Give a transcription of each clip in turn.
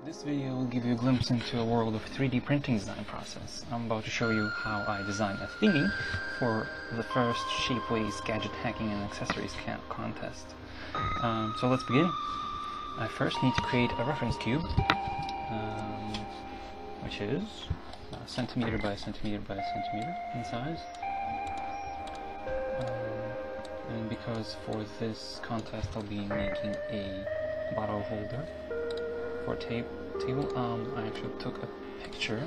This video will give you a glimpse into a world of 3D printing design process. I'm about to show you how I designed a theme for the first Shapeways gadget hacking and accessories contest. So let's begin. I first need to create a reference cube, which is centimeter by centimeter by centimeter in size. And because for this contest I'll be making a bottle holder for table, I actually took a picture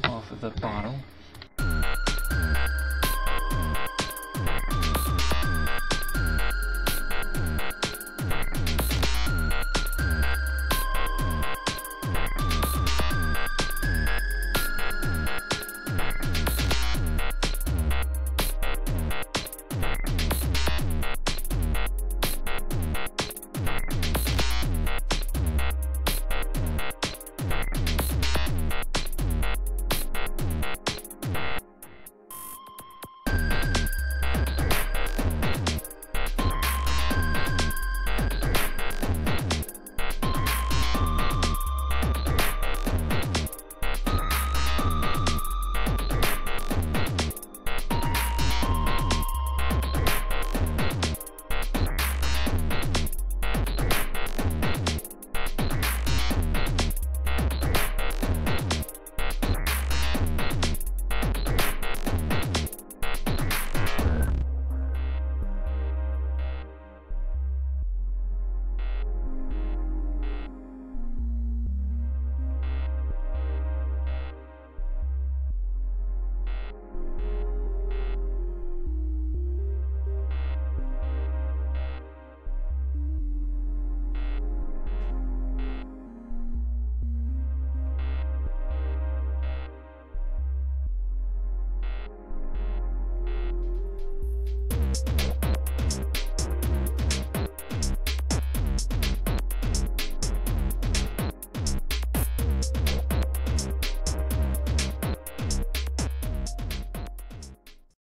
of the bottle